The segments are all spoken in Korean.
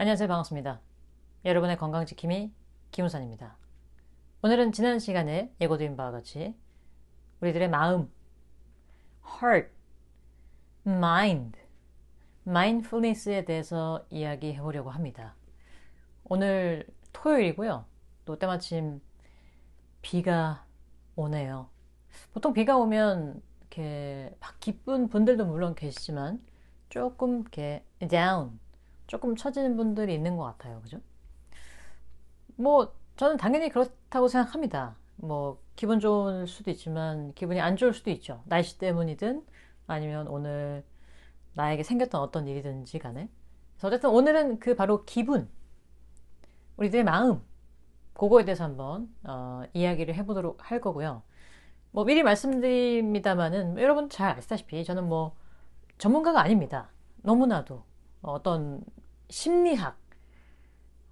안녕하세요. 반갑습니다. 여러분의 건강지킴이 김우선입니다. 오늘은 지난 시간에 예고드린 바와 같이 우리들의 마음, heart, mind, mindfulness에 대해서 이야기해 보려고 합니다. 오늘 토요일이고요. 또 때마침 비가 오네요. 보통 비가 오면 이렇게 막 기쁜 분들도 물론 계시지만 조금 이렇게 down, 조금 처지는 분들이 있는 것 같아요. 그죠? 뭐 저는 당연히 그렇다고 생각합니다. 뭐 기분 좋을 수도 있지만 기분이 안 좋을 수도 있죠. 날씨 때문이든 아니면 오늘 나에게 생겼던 어떤 일이든지 간에. 그래서 어쨌든 오늘은 그 바로 기분, 우리들의 마음, 그거에 대해서 한번 이야기를 해보도록 할 거고요. 뭐 미리 말씀드립니다만은 여러분 잘 아시다시피 저는 뭐 전문가가 아닙니다. 너무나도 어떤 심리학,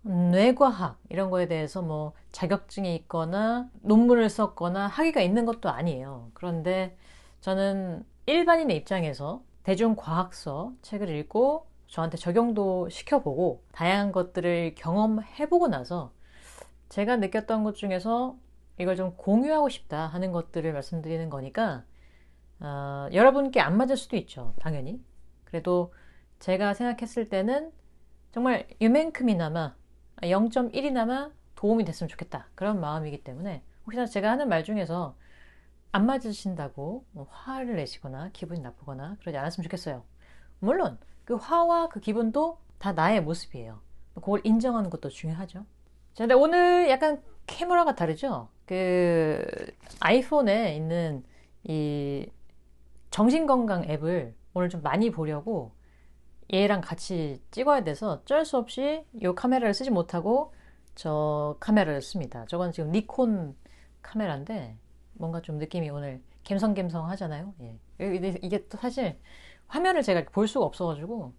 뇌과학 이런 거에 대해서 뭐 자격증이 있거나 논문을 썼거나 학위가 있는 것도 아니에요. 그런데 저는 일반인의 입장에서 대중과학서 책을 읽고 저한테 적용도 시켜보고 다양한 것들을 경험해보고 나서 제가 느꼈던 것 중에서 이걸 좀 공유하고 싶다 하는 것들을 말씀드리는 거니까 여러분께 안 맞을 수도 있죠. 당연히. 그래도 제가 생각했을 때는 정말 이만큼이나마 0.1이나마 도움이 됐으면 좋겠다. 그런 마음이기 때문에 혹시나 제가 하는 말 중에서 안 맞으신다고 뭐 화를 내시거나 기분이 나쁘거나 그러지 않았으면 좋겠어요. 물론 그 화와 그 기분도 다 나의 모습이에요. 그걸 인정하는 것도 중요하죠. 자, 근데 오늘 약간 캐머라가 다르죠? 그 아이폰에 있는 이 정신건강 앱을 오늘 좀 많이 보려고 얘랑 같이 찍어야 돼서 어쩔 수 없이 이 카메라를 쓰지 못하고 저 카메라를 씁니다. 저건 지금 니콘 카메라인데 뭔가 좀 느낌이 오늘 갬성갬성 하잖아요. 예. 이게 또 사실 화면을 제가 볼 수가 없어가지고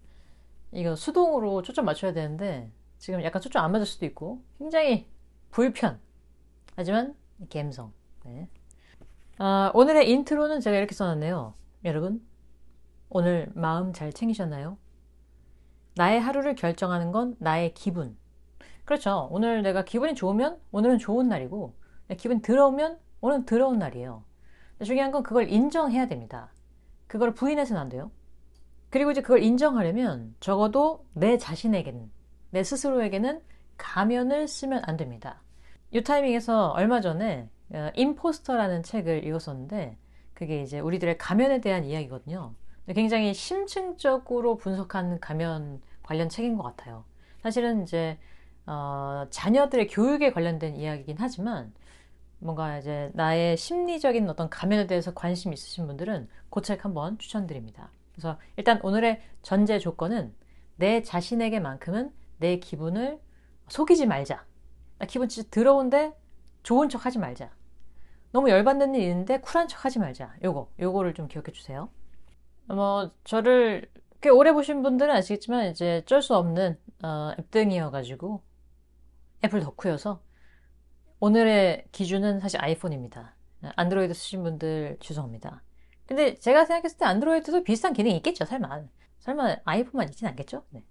이거 수동으로 초점 맞춰야 되는데 지금 약간 초점 안 맞을 수도 있고 굉장히 불편. 하지만 갬성. 네. 오늘의 인트로는 제가 이렇게 써놨네요. 여러분, 오늘 마음 잘 챙기셨나요? 나의 하루를 결정하는 건 나의 기분. 그렇죠. 오늘 내가 기분이 좋으면 오늘은 좋은 날이고, 기분이 더러우면 오늘은 더러운 날이에요. 중요한 건 그걸 인정해야 됩니다. 그걸 부인해서는 안 돼요. 그리고 이제 그걸 인정하려면 적어도 내 자신에게는, 내 스스로에게는 가면을 쓰면 안 됩니다. 이 타이밍에서 얼마 전에 임포스터라는 책을 읽었었는데 그게 이제 우리들의 가면에 대한 이야기거든요. 굉장히 심층적으로 분석한 가면 관련 책인 것 같아요. 사실은 이제 자녀들의 교육에 관련된 이야기이긴 하지만 뭔가 이제 나의 심리적인 어떤 가면에 대해서 관심 있으신 분들은 그 책 한번 추천드립니다. 그래서 일단 오늘의 전제 조건은 내 자신에게만큼은 내 기분을 속이지 말자. 나 기분 진짜 더러운데 좋은 척 하지 말자. 너무 열받는 일 있는데 쿨한 척 하지 말자. 요거를 좀 기억해 주세요. 뭐 저를 꽤 오래 보신 분들은 아시겠지만 이제 어쩔 수 없는 앱등이어가지고 애플 덕후여서 오늘의 기준은 사실 아이폰입니다. 안드로이드 쓰신 분들 죄송합니다. 근데 제가 생각했을 때 안드로이드도 비슷한 기능이 있겠죠. 설마 아이폰만 있진 않겠죠? 네.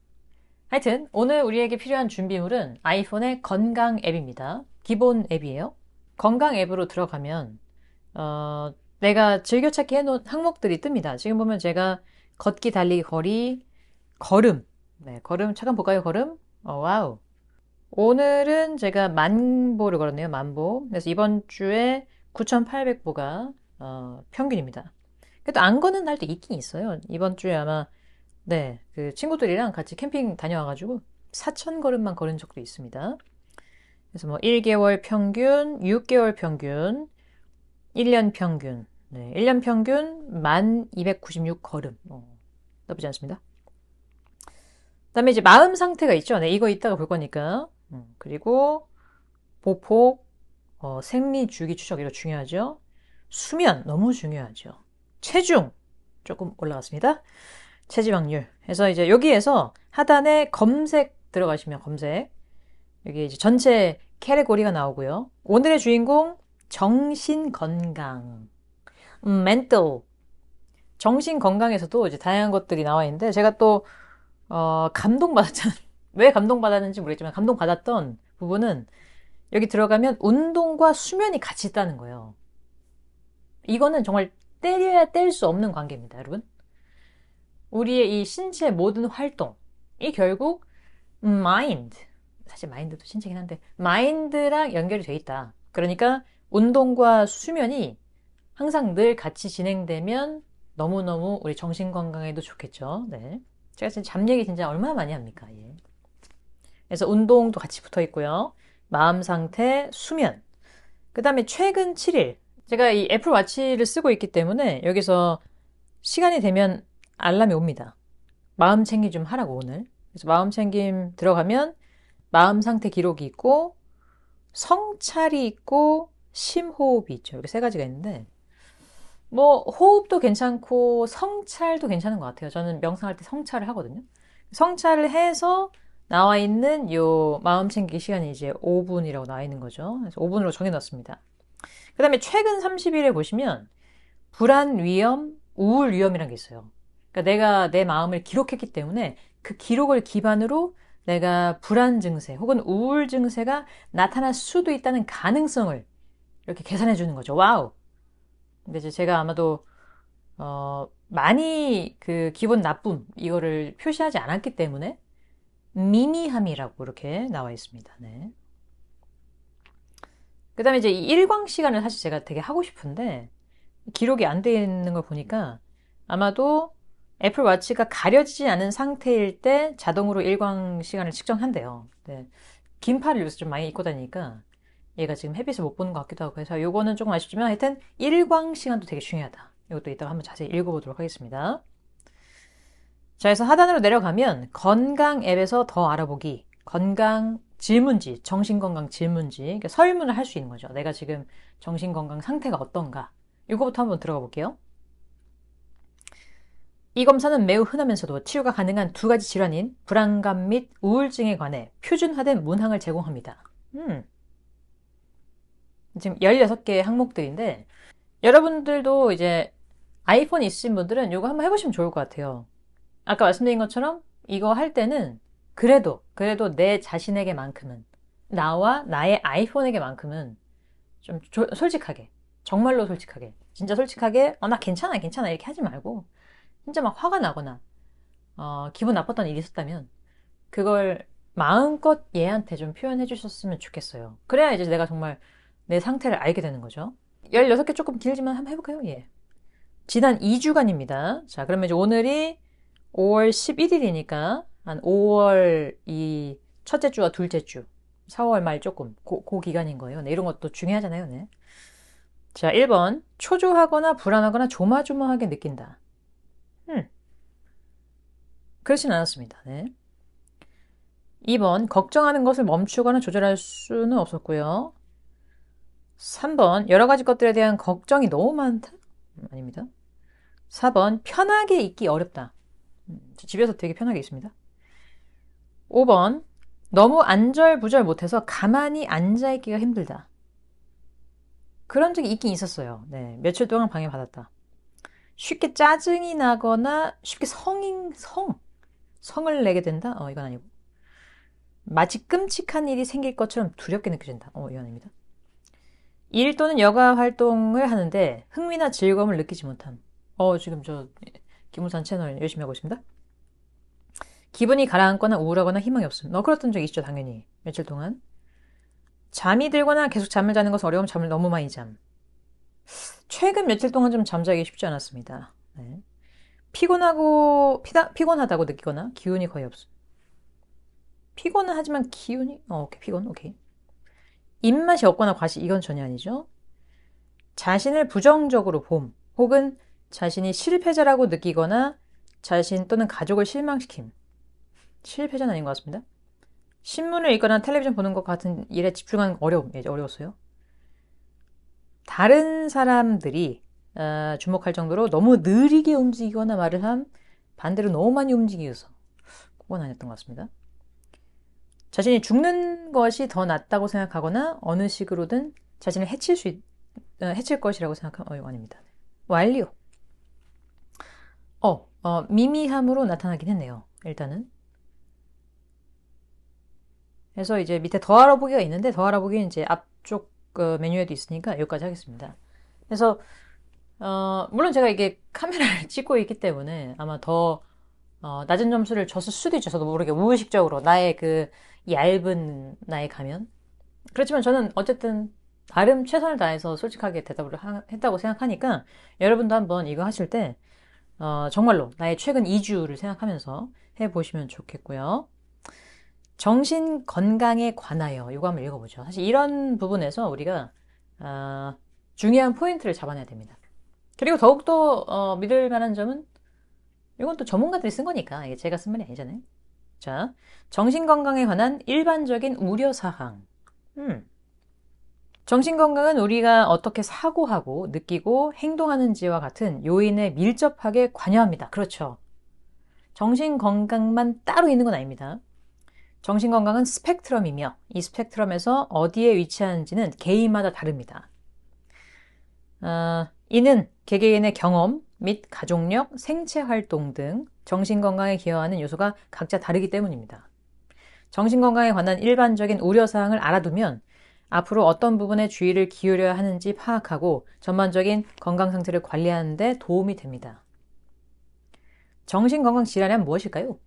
하여튼 오늘 우리에게 필요한 준비물은 아이폰의 건강 앱입니다. 기본 앱이에요. 건강 앱으로 들어가면 내가 즐겨찾기 해놓은 항목들이 뜹니다. 지금 보면 제가 걷기, 달리기, 거리, 걸음. 네, 걸음 잠깐 볼까요? 걸음. 와우. 오늘은 제가 10,000보를 걸었네요. 10,000보. 그래서 이번 주에 9,800보가 평균입니다. 그래도 안 걷는 날도 있긴 있어요. 이번 주에 아마 네, 그 친구들이랑 같이 캠핑 다녀와가지고 4,000걸음만 걸은 적도 있습니다. 그래서 뭐 1개월 평균, 6개월 평균, 1년 평균, 네, 1년 평균 1296걸음. 나쁘지 않습니다. 그다음에 이제 마음 상태가 있죠. 네, 이거 이따가 볼 거니까. 그리고 보폭, 생리 주기 추적 이거 중요하죠. 수면 너무 중요하죠. 체중 조금 올라갔습니다. 체지방률. 해서 이제 여기에서 하단에 검색 들어가시면 검색. 여기 이제 전체 캐테고리가 나오고요. 오늘의 주인공 정신 건강. mental. 정신 건강에서도 이제 다양한 것들이 나와 있는데 제가 또 감동받았잖아요. 왜 감동받았는지 모르겠지만 감동받았던 부분은 여기 들어가면 운동과 수면이 같이 있다는 거예요. 이거는 정말 때려야 뗄 수 없는 관계입니다, 여러분. 우리의 이 신체 모든 활동이 결국 마인드, 사실 마인드도 신체긴 한데 마인드랑 연결이 돼 있다. 그러니까 운동과 수면이 항상 늘 같이 진행되면 너무너무 우리 정신 건강에도 좋겠죠. 네. 제가 진짜 잠 얘기 진짜 얼마나 많이 합니까? 예. 그래서 운동도 같이 붙어 있고요. 마음 상태, 수면. 그 다음에 최근 7일. 제가 이 애플 워치를 쓰고 있기 때문에 여기서 시간이 되면 알람이 옵니다. 마음 챙김 좀 하라고 오늘. 그래서 마음 챙김 들어가면 마음 상태 기록이 있고 성찰이 있고 심호흡이 있죠. 이렇게 세 가지가 있는데 뭐 호흡도 괜찮고 성찰도 괜찮은 것 같아요. 저는 명상할 때 성찰을 하거든요. 성찰을 해서 나와 있는 요 마음 챙기기 시간이 이제 5분이라고 나와 있는 거죠. 그래서 5분으로 정해놨습니다. 그 다음에 최근 30일에 보시면 불안 위험, 우울 위험이라는 게 있어요. 그러니까 내가 내 마음을 기록했기 때문에 그 기록을 기반으로 내가 불안 증세 혹은 우울 증세가 나타날 수도 있다는 가능성을 이렇게 계산해 주는 거죠. 와우. 근데 이제 제가 아마도 많이 그 기분 나쁨 이거를 표시하지 않았기 때문에 미미함이라고 이렇게 나와 있습니다. 네. 그 다음에 이제 이 일광 시간을 사실 제가 되게 하고 싶은데 기록이 안 되어 있는 걸 보니까 아마도 애플 워치가 가려지지 않은 상태일 때 자동으로 일광 시간을 측정한대요. 네. 긴팔을 요새 좀 많이 입고 다니니까 얘가 지금 햇빛을 못 보는 것 같기도 하고 해서 요거는 조금 아쉽지만 하여튼 일광 시간도 되게 중요하다. 이것도 이따가 한번 자세히 읽어보도록 하겠습니다. 자, 그래서 하단으로 내려가면 건강 앱에서 더 알아보기, 건강 질문지, 정신건강 질문지, 그러니까 설문을 할 수 있는 거죠. 내가 지금 정신건강 상태가 어떤가. 이거부터 한번 들어가 볼게요. 이 검사는 매우 흔하면서도 치유가 가능한 두 가지 질환인 불안감 및 우울증에 관해 표준화된 문항을 제공합니다. 지금 16개의 항목들인데 여러분들도 이제 아이폰 있으신 분들은 이거 한번 해보시면 좋을 것 같아요. 아까 말씀드린 것처럼 이거 할 때는 그래도 내 자신에게만큼은 나와 나의 아이폰에게만큼은 좀 솔직하게 정말로 솔직하게 진짜 솔직하게 나 괜찮아 이렇게 하지 말고 진짜 막 화가 나거나 기분 나빴던 일이 있었다면 그걸 마음껏 얘한테 좀 표현해 주셨으면 좋겠어요. 그래야 이제 내가 정말 내 상태를 알게 되는 거죠. 16개 조금 길지만 한번 해볼까요? 예. 지난 2주간입니다. 자, 그러면 이제 오늘이 5월 11일이니까 한 5월 이 첫째 주와 둘째 주, 4월 말 조금 그 기간인 거예요. 네, 이런 것도 중요하잖아요. 네. 자, 1번 초조하거나 불안하거나 조마조마하게 느낀다. 그렇진 않았습니다. 네. 2번 걱정하는 것을 멈추거나 조절할 수는 없었고요. 3번 여러 가지 것들에 대한 걱정이 너무 많다? 아닙니다. 4번 편하게 있기 어렵다. 집에서 되게 편하게 있습니다. 5번 너무 안절부절 못해서 가만히 앉아있기가 힘들다. 그런 적이 있긴 있었어요. 네, 며칠 동안 방해받았다. 쉽게 짜증이 나거나 쉽게 성을 내게 된다? 이건 아니고. 마치 끔찍한 일이 생길 것처럼 두렵게 느껴진다. 이건 아닙니다. 일 또는 여가 활동을 하는데 흥미나 즐거움을 느끼지 못함. 지금 저 김우산 채널 열심히 하고 있습니다. 기분이 가라앉거나 우울하거나 희망이 없음. 그랬던 적 있죠, 당연히. 며칠 동안. 잠이 들거나 계속 잠을 자는 것은 어려움, 잠을 너무 많이 잠. 최근 며칠 동안 좀 잠자기 쉽지 않았습니다. 네. 피곤하다고 느끼거나 기운이 거의 없음. 피곤은 하지만 기운이, 오케이, 피곤, 오케이. 입맛이 없거나 과시, 이건 전혀 아니죠. 자신을 부정적으로 봄, 혹은 자신이 실패자라고 느끼거나 자신 또는 가족을 실망시킴. 실패자는 아닌 것 같습니다. 신문을 읽거나 텔레비전 보는 것 같은 일에 집중하는 어려웠어요. 다른 사람들이 주목할 정도로 너무 느리게 움직이거나 말을 함, 반대로 너무 많이 움직여서 그건 아니었던 것 같습니다. 자신이 죽는 것이 더 낫다고 생각하거나 어느 식으로든 자신을 해칠 것이라고 생각하면 아닙니다. 완료. 미미함으로 나타나긴 했네요. 일단은 해서 이제 밑에 더 알아보기가 있는데 더 알아보기는 이제 앞쪽 그 메뉴에도 있으니까 여기까지 하겠습니다. 그래서 물론 제가 이게 카메라를 찍고 있기 때문에 아마 더 낮은 점수를 줬을 수도 있죠. 저도 모르게 무의식적으로 나의 그 얇은 나의 가면. 그렇지만 저는 어쨌든 나름 최선을 다해서 솔직하게 대답을 했다고 생각하니까 여러분도 한번 이거 하실 때 정말로 나의 최근 2주를 생각하면서 해보시면 좋겠고요. 정신 건강에 관하여 이거 한번 읽어보죠. 사실 이런 부분에서 우리가 중요한 포인트를 잡아내야 됩니다. 그리고 더욱더 믿을 만한 점은 이건 또 전문가들이 쓴 거니까 이게 제가 쓴 말이 아니잖아요. 자, 정신 건강에 관한 일반적인 우려 사항. 정신 건강은 우리가 어떻게 사고하고 느끼고 행동하는지와 같은 요인에 밀접하게 관여합니다. 그렇죠. 정신 건강만 따로 있는 건 아닙니다. 정신 건강은 스펙트럼이며 이 스펙트럼에서 어디에 위치하는지는 개인마다 다릅니다. 이는 개개인의 경험 및 가족력, 생체 활동 등 정신 건강에 기여하는 요소가 각자 다르기 때문입니다. 정신 건강에 관한 일반적인 우려사항을 알아두면 앞으로 어떤 부분에 주의를 기울여야 하는지 파악하고 전반적인 건강 상태를 관리하는 데 도움이 됩니다. 정신건강 질환은 무엇일까요?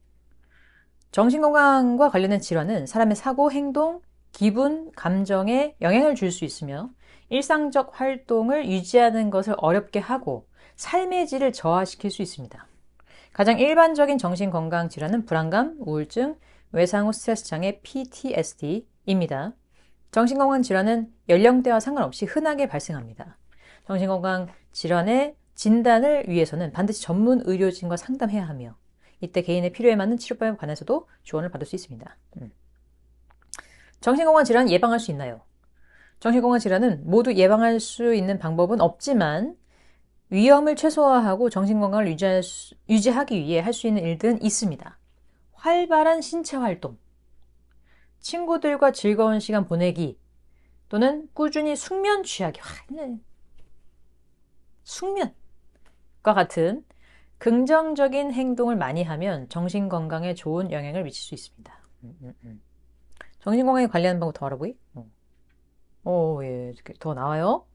정신건강과 관련된 질환은 사람의 사고, 행동, 기분, 감정에 영향을 줄 수 있으며 일상적 활동을 유지하는 것을 어렵게 하고 삶의 질을 저하시킬 수 있습니다. 가장 일반적인 정신건강 질환은 불안감, 우울증, 외상 후 스트레스 장애, PTSD입니다. 정신건강 질환은 연령대와 상관없이 흔하게 발생합니다. 정신건강 질환의 진단을 위해서는 반드시 전문 의료진과 상담해야 하며 이때 개인의 필요에 맞는 치료법에 관해서도 조언을 받을 수 있습니다. 정신건강 질환 예방할 수 있나요? 정신건강 질환은 모두 예방할 수 있는 방법은 없지만 위험을 최소화하고 정신건강을 유지하기 위해 할 수 있는 일들은 있습니다. 활발한 신체 활동, 친구들과 즐거운 시간 보내기 또는 꾸준히 숙면 취하기, 숙면과 같은 긍정적인 행동을 많이 하면 정신건강에 좋은 영향을 미칠 수 있습니다. 정신건강에 관련한 방법 더 알아보기? 예, 더 나와요.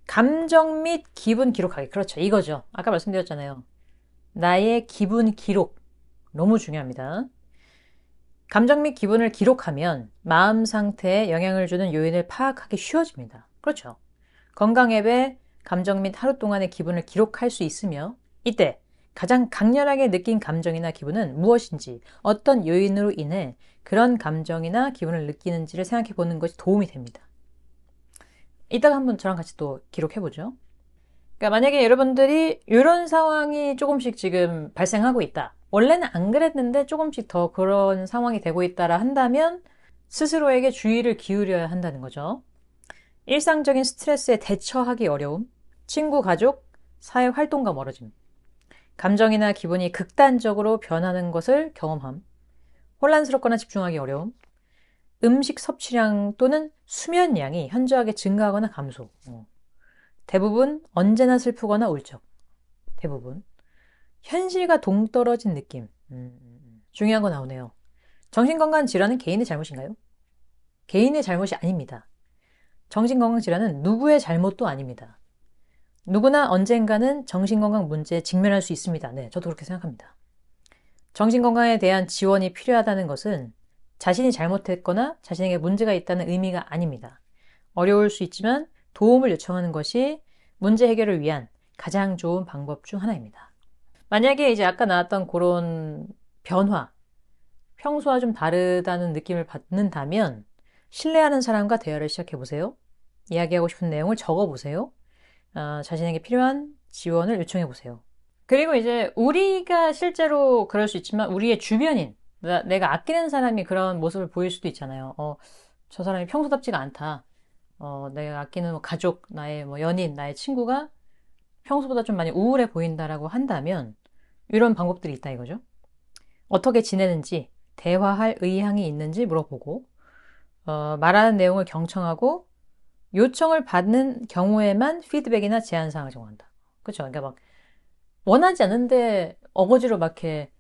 감정 및 기분 기록하기. 그렇죠. 이거죠. 아까 말씀드렸잖아요. 나의 기분 기록. 너무 중요합니다. 감정 및 기분을 기록하면 마음 상태에 영향을 주는 요인을 파악하기 쉬워집니다. 그렇죠. 건강 앱에 감정 및 하루 동안의 기분을 기록할 수 있으며 이때 가장 강렬하게 느낀 감정이나 기분은 무엇인지 어떤 요인으로 인해 그런 감정이나 기분을 느끼는지를 생각해 보는 것이 도움이 됩니다. 이따가 한번 저랑 같이 또 기록해보죠. 그러니까 만약에 여러분들이 이런 상황이 조금씩 지금 발생하고 있다. 원래는 안 그랬는데 조금씩 더 그런 상황이 되고 있다라 한다면 스스로에게 주의를 기울여야 한다는 거죠. 일상적인 스트레스에 대처하기 어려움, 친구, 가족, 사회 활동과 멀어짐, 감정이나 기분이 극단적으로 변하는 것을 경험함, 혼란스럽거나 집중하기 어려움, 음식 섭취량 또는 수면량이 현저하게 증가하거나 감소. 대부분 언제나 슬프거나 울적. 대부분. 현실과 동떨어진 느낌. 중요한 거 나오네요. 정신건강 질환은 개인의 잘못인가요? 개인의 잘못이 아닙니다. 정신건강 질환은 누구의 잘못도 아닙니다. 누구나 언젠가는 정신건강 문제에 직면할 수 있습니다. 네, 저도 그렇게 생각합니다. 정신건강에 대한 지원이 필요하다는 것은 자신이 잘못했거나 자신에게 문제가 있다는 의미가 아닙니다. 어려울 수 있지만 도움을 요청하는 것이 문제 해결을 위한 가장 좋은 방법 중 하나입니다. 만약에 이제 아까 나왔던 그런 변화, 평소와 좀 다르다는 느낌을 받는다면 신뢰하는 사람과 대화를 시작해보세요. 이야기하고 싶은 내용을 적어보세요. 자신에게 필요한 지원을 요청해보세요. 그리고 이제 우리가 실제로 그럴 수 있지만 우리의 주변인, 내가 아끼는 사람이 그런 모습을 보일 수도 있잖아요. 저 사람이 평소답지가 않다. 내가 아끼는 가족, 나의 연인, 나의 친구가 평소보다 좀 많이 우울해 보인다라고 한다면 이런 방법들이 있다 이거죠. 어떻게 지내는지, 대화할 의향이 있는지 물어보고 말하는 내용을 경청하고 요청을 받는 경우에만 피드백이나 제안사항을 정한다. 그렇죠. 그러니까 막 원하지 않는데 어거지로 막 이렇게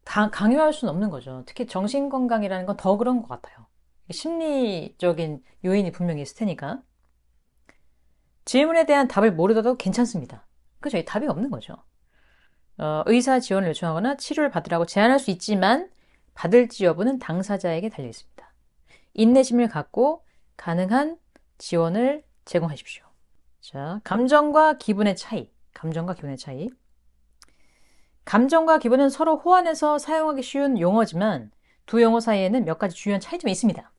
강요할 수는 없는 거죠. 특히 정신건강이라는 건 더 그런 것 같아요. 심리적인 요인이 분명히 있을 테니까. 질문에 대한 답을 모르더라도 괜찮습니다. 그죠? 답이 없는 거죠. 의사 지원을 요청하거나 치료를 받으라고 제안할 수 있지만 받을지 여부는 당사자에게 달려 있습니다. 인내심을 갖고 가능한 지원을 제공하십시오. 자, 감정과 기분의 차이. 감정과 기분의 차이. 감정과 기분은 서로 호환해서 사용하기 쉬운 용어지만 두 용어 사이에는 몇 가지 중요한 차이점이 있습니다.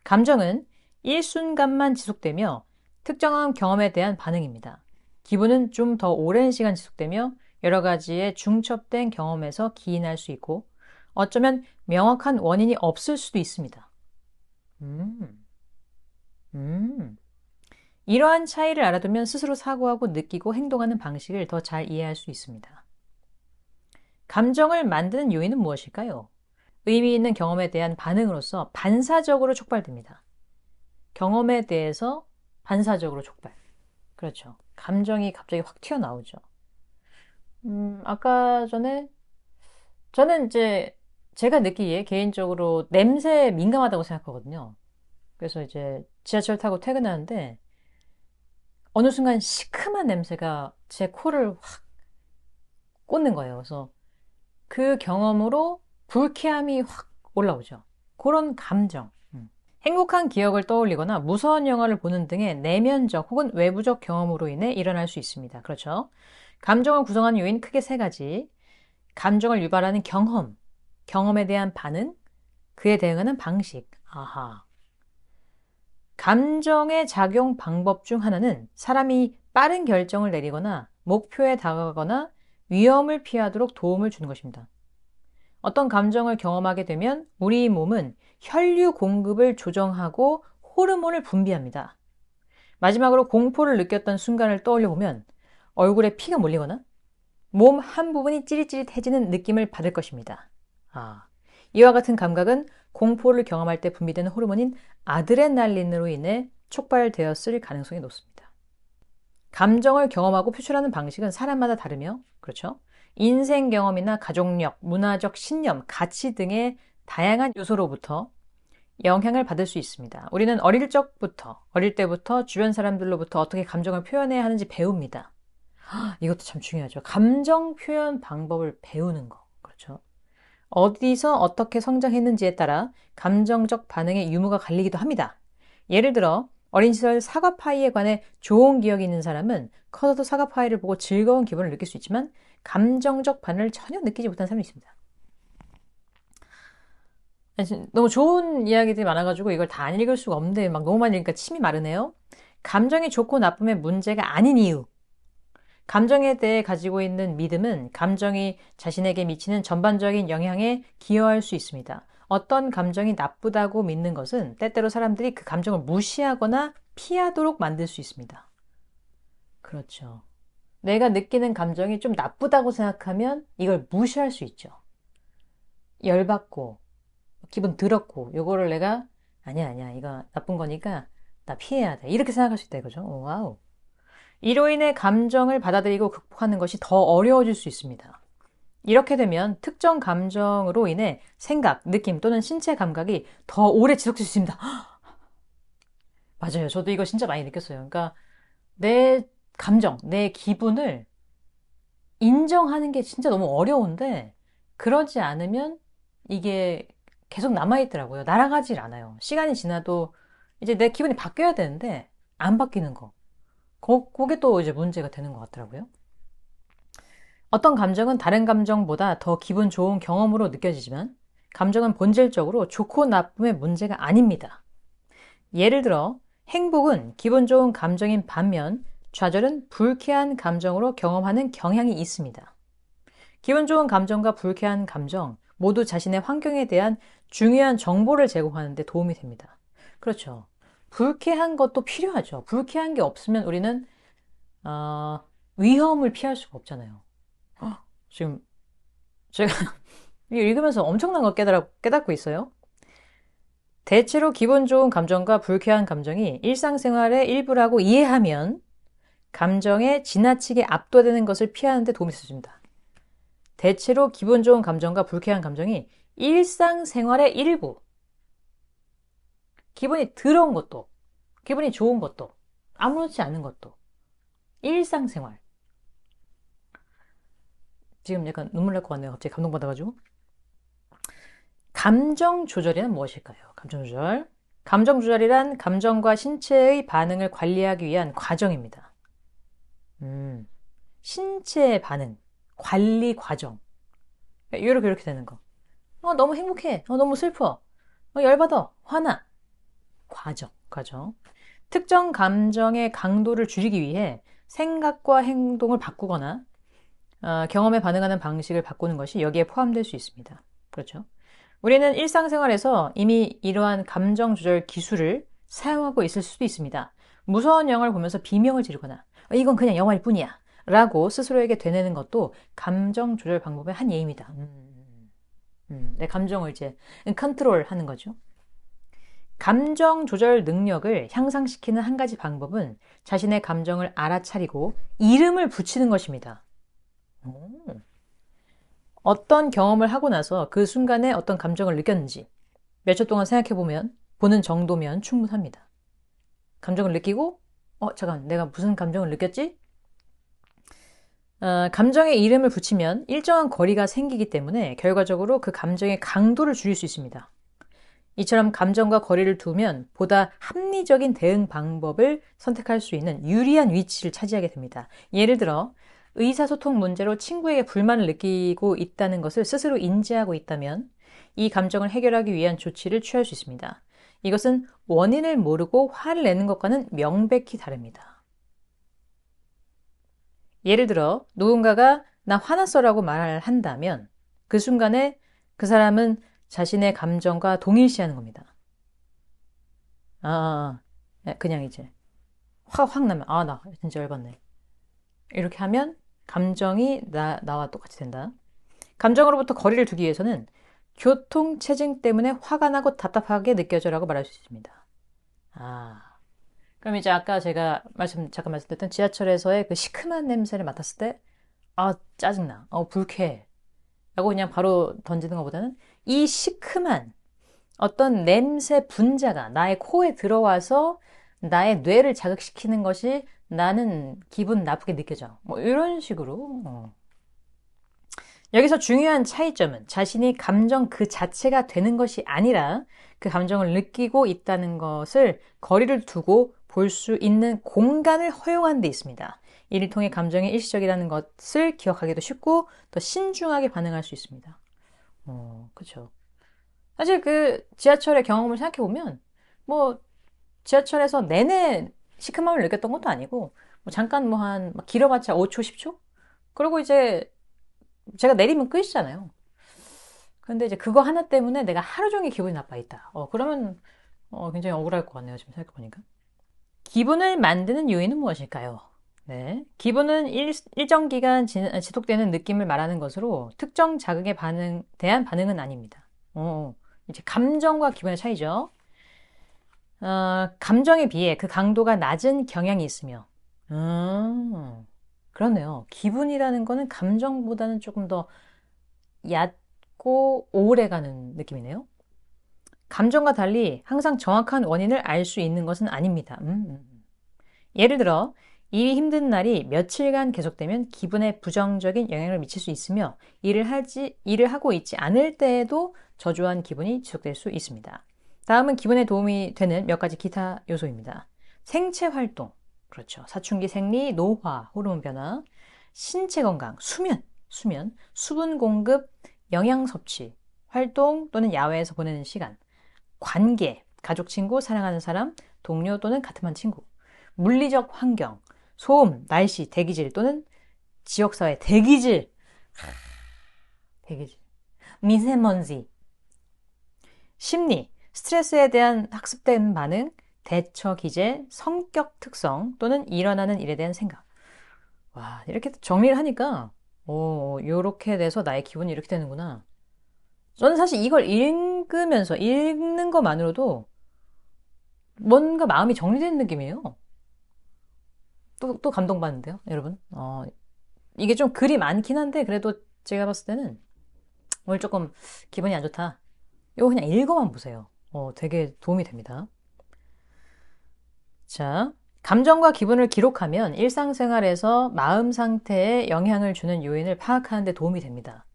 감정은 일순간만 지속되며 특정한 경험에 대한 반응입니다. 기분은 좀 더 오랜 시간 지속되며 여러 가지의 중첩된 경험에서 기인할 수 있고 어쩌면 명확한 원인이 없을 수도 있습니다. 이러한 차이를 알아두면 스스로 사고하고 느끼고 행동하는 방식을 더 잘 이해할 수 있습니다. 감정을 만드는 요인은 무엇일까요? 의미 있는 경험에 대한 반응으로서 반사적으로 촉발됩니다. 경험에 대해서 반사적으로 촉발. 그렇죠. 감정이 갑자기 확 튀어나오죠. 아까 전에 저는 이제 제가 느끼기에 개인적으로 냄새에 민감하다고 생각하거든요. 그래서 이제 지하철 타고 퇴근하는데 어느 순간 시큼한 냄새가 제 코를 확 꽂는 거예요. 그래서 그 경험으로 불쾌함이 확 올라오죠. 그런 감정. 행복한 기억을 떠올리거나 무서운 영화를 보는 등의 내면적 혹은 외부적 경험으로 인해 일어날 수 있습니다. 그렇죠. 감정을 구성하는 요인 크게 세 가지. 감정을 유발하는 경험, 경험에 대한 반응, 그에 대응하는 방식. 아하. 감정의 작용 방법 중 하나는 사람이 빠른 결정을 내리거나 목표에 다가가거나 위험을 피하도록 도움을 주는 것입니다. 어떤 감정을 경험하게 되면 우리 몸은 혈류 공급을 조정하고 호르몬을 분비합니다. 마지막으로 공포를 느꼈던 순간을 떠올려 보면 얼굴에 피가 몰리거나 몸 한 부분이 찌릿찌릿해지는 느낌을 받을 것입니다. 이와 같은 감각은 공포를 경험할 때 분비되는 호르몬인 아드레날린으로 인해 촉발되었을 가능성이 높습니다. 감정을 경험하고 표출하는 방식은 사람마다 다르며, 그렇죠? 인생 경험이나 가족력, 문화적 신념, 가치 등의 다양한 요소로부터 영향을 받을 수 있습니다. 우리는 어릴 때부터 주변 사람들로부터 어떻게 감정을 표현해야 하는지 배웁니다. 이것도 참 중요하죠. 감정 표현 방법을 배우는 거. 그렇죠. 어디서 어떻게 성장했는지에 따라 감정적 반응의 유무가 갈리기도 합니다. 예를 들어 어린 시절 사과파이에 관해 좋은 기억이 있는 사람은 커서도 사과파이를 보고 즐거운 기분을 느낄 수 있지만 감정적 반응을 전혀 느끼지 못한 사람이 있습니다. 너무 좋은 이야기들이 많아가지고 이걸 다 안 읽을 수가 없는데 막 너무 많이 읽으니까 침이 마르네요. 감정이 좋고 나쁨의 문제가 아닌 이유. 감정에 대해 가지고 있는 믿음은 감정이 자신에게 미치는 전반적인 영향에 기여할 수 있습니다. 어떤 감정이 나쁘다고 믿는 것은 때때로 사람들이 그 감정을 무시하거나 피하도록 만들 수 있습니다. 그렇죠. 내가 느끼는 감정이 좀 나쁘다고 생각하면 이걸 무시할 수 있죠. 열받고 기분 더럽고 요거를 내가 아니야 이거 나쁜 거니까 나 피해야 돼 이렇게 생각할 수 있다 이거죠. 와우. 이로 인해 감정을 받아들이고 극복하는 것이 더 어려워질 수 있습니다. 이렇게 되면 특정 감정으로 인해 생각, 느낌 또는 신체 감각이 더 오래 지속될 수 있습니다. 맞아요. 저도 이거 진짜 많이 느꼈어요. 그러니까 내 감정, 내 기분을 인정하는 게 진짜 너무 어려운데 그러지 않으면 이게 계속 남아있더라고요. 날아가질 않아요. 시간이 지나도 이제 내 기분이 바뀌어야 되는데 안 바뀌는 거. 그게 또 이제 문제가 되는 것 같더라고요. 어떤 감정은 다른 감정보다 더 기분 좋은 경험으로 느껴지지만 감정은 본질적으로 좋고 나쁨의 문제가 아닙니다. 예를 들어 행복은 기분 좋은 감정인 반면 좌절은 불쾌한 감정으로 경험하는 경향이 있습니다. 기분 좋은 감정과 불쾌한 감정 모두 자신의 환경에 대한 중요한 정보를 제공하는 데 도움이 됩니다. 그렇죠. 불쾌한 것도 필요하죠. 불쾌한 게 없으면 우리는 위험을 피할 수가 없잖아요. 지금 제가 읽으면서 엄청난 걸 깨닫고 있어요. 대체로 기분 좋은 감정과 불쾌한 감정이 일상생활의 일부라고 이해하면 감정에 지나치게 압도되는 것을 피하는 데 도움이 있습니다. 대체로 기분 좋은 감정과 불쾌한 감정이 일상생활의 일부. 기분이 더러운 것도, 기분이 좋은 것도, 아무렇지 않은 것도. 일상생활. 지금 약간 눈물 날 것 같네요. 갑자기 감동받아가지고. 감정 조절이란 무엇일까요? 감정 조절. 감정 조절이란 감정과 신체의 반응을 관리하기 위한 과정입니다. 신체의 반응, 관리 과정. 이렇게 되는 거. 너무 행복해. 너무 슬퍼. 열받아. 화나. 과정. 특정 감정의 강도를 줄이기 위해 생각과 행동을 바꾸거나 경험에 반응하는 방식을 바꾸는 것이 여기에 포함될 수 있습니다. 그렇죠? 우리는 일상생활에서 이미 이러한 감정 조절 기술을 사용하고 있을 수도 있습니다. 무서운 영화를 보면서 비명을 지르거나 이건 그냥 영화일 뿐이야 라고 스스로에게 되뇌는 것도 감정 조절 방법의 한 예입니다. 내 감정을 이제 컨트롤하는 거죠. 감정 조절 능력을 향상시키는 한 가지 방법은 자신의 감정을 알아차리고 이름을 붙이는 것입니다. 어떤 경험을 하고 나서 그 순간에 어떤 감정을 느꼈는지 몇 초 동안 생각해보면 보는 정도면 충분합니다. 감정을 느끼고 잠깐 내가 무슨 감정을 느꼈지? 감정의 이름을 붙이면 일정한 거리가 생기기 때문에 결과적으로 그 감정의 강도를 줄일 수 있습니다. 이처럼 감정과 거리를 두면 보다 합리적인 대응 방법을 선택할 수 있는 유리한 위치를 차지하게 됩니다. 예를 들어 의사소통 문제로 친구에게 불만을 느끼고 있다는 것을 스스로 인지하고 있다면 이 감정을 해결하기 위한 조치를 취할 수 있습니다. 이것은 원인을 모르고 화를 내는 것과는 명백히 다릅니다. 예를 들어 누군가가 나 화났어라고 말을 한다면 그 순간에 그 사람은 자신의 감정과 동일시하는 겁니다. 그냥 이제 확 나면 나 진짜 열받네. 이렇게 하면 감정이 나와 똑같이 된다. 감정으로부터 거리를 두기 위해서는 교통체증 때문에 화가 나고 답답하게 느껴져라고 말할 수 있습니다. 그럼 이제 아까 제가 잠깐 말씀드렸던 지하철에서의 그 시큼한 냄새를 맡았을 때 짜증나. 불쾌해. 라고 그냥 바로 던지는 것보다는 이 시큼한 어떤 냄새 분자가 나의 코에 들어와서 나의 뇌를 자극시키는 것이 나는 기분 나쁘게 느껴져. 이런 식으로. 여기서 중요한 차이점은 자신이 감정 그 자체가 되는 것이 아니라 그 감정을 느끼고 있다는 것을 거리를 두고 볼 수 있는 공간을 허용하는 데 있습니다. 이를 통해 감정이 일시적이라는 것을 기억하기도 쉽고 더 신중하게 반응할 수 있습니다. 그렇죠. 사실 그 지하철의 경험을 생각해보면 지하철에서 내내 시큼함을 느꼈던 것도 아니고 잠깐 길어봤자 5초, 10초? 그리고 이제 제가 내리면 끝이잖아요. 근데 이제 그거 하나 때문에 내가 하루 종일 기분이 나빠 있다. 그러면 굉장히 억울할 것 같네요. 지금 생각해보니까. 기분을 만드는 요인은 무엇일까요? 네. 기분은 일정 기간 지속되는 느낌을 말하는 것으로 특정 자극에 대한 반응은 아닙니다. 이제 감정과 기분의 차이죠. 감정에 비해 그 강도가 낮은 경향이 있으며, 그렇네요. 기분이라는 거는 감정보다는 조금 더 얕고 오래가는 느낌이네요. 감정과 달리 항상 정확한 원인을 알 수 있는 것은 아닙니다. 예를 들어 일이 힘든 날이 며칠간 계속되면 기분에 부정적인 영향을 미칠 수 있으며 일을 하고 있지 않을 때에도 저조한 기분이 지속될 수 있습니다. 다음은 기분에 도움이 되는 몇 가지 기타 요소입니다. 생체 활동, 그렇죠. 사춘기 생리, 노화, 호르몬 변화, 신체 건강, 수면, 수분 공급, 영양 섭취, 활동 또는 야외에서 보내는 시간, 관계, 가족, 친구, 사랑하는 사람, 동료 또는 같은 반 친구, 물리적 환경, 소음, 날씨, 대기질 또는 지역사회, 대기질, 미세먼지, 심리, 스트레스에 대한 학습된 반응, 대처 기제, 성격 특성 또는 일어나는 일에 대한 생각. 이렇게 정리를 하니까 요렇게 돼서 나의 기분이 이렇게 되는구나. 저는 사실 이걸 읽는 것만으로도 뭔가 마음이 정리되는 느낌이에요. 또 감동받는데요, 여러분. 이게 좀 글이 많긴 한데 그래도 제가 봤을 때는 오늘 조금 기분이 안 좋다. 이거 그냥 읽어만 보세요. 되게 도움이 됩니다. 자, 감정과 기분을 기록하면 일상생활에서 마음 상태에 영향을 주는 요인을 파악하는 데 도움이 됩니다.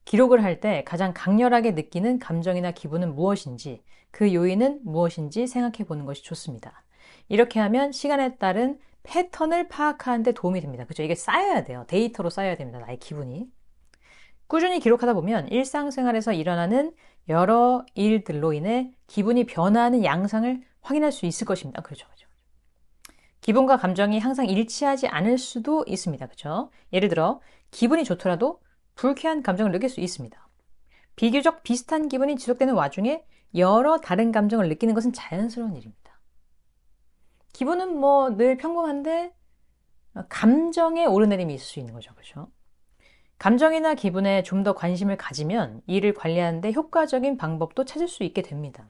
기록을 할 때 가장 강렬하게 느끼는 감정이나 기분은 무엇인지, 그 요인은 무엇인지 생각해 보는 것이 좋습니다. 이렇게 하면 시간에 따른 패턴을 파악하는 데 도움이 됩니다. 그죠? 이게 쌓여야 돼요. 데이터로 쌓여야 됩니다. 나의 기분이. 꾸준히 기록하다 보면 일상생활에서 일어나는 여러 일들로 인해 기분이 변화하는 양상을 확인할 수 있을 것입니다. 그렇죠. 그렇죠. 기분과 감정이 항상 일치하지 않을 수도 있습니다. 그렇죠? 예를 들어 기분이 좋더라도 불쾌한 감정을 느낄 수 있습니다. 비교적 비슷한 기분이 지속되는 와중에 여러 다른 감정을 느끼는 것은 자연스러운 일입니다. 기분은 뭐 늘 평범한데 감정의 오르내림이 있을 수 있는 거죠. 그렇죠? 감정이나 기분에 좀 더 관심을 가지면 이를 관리하는 데 효과적인 방법도 찾을 수 있게 됩니다.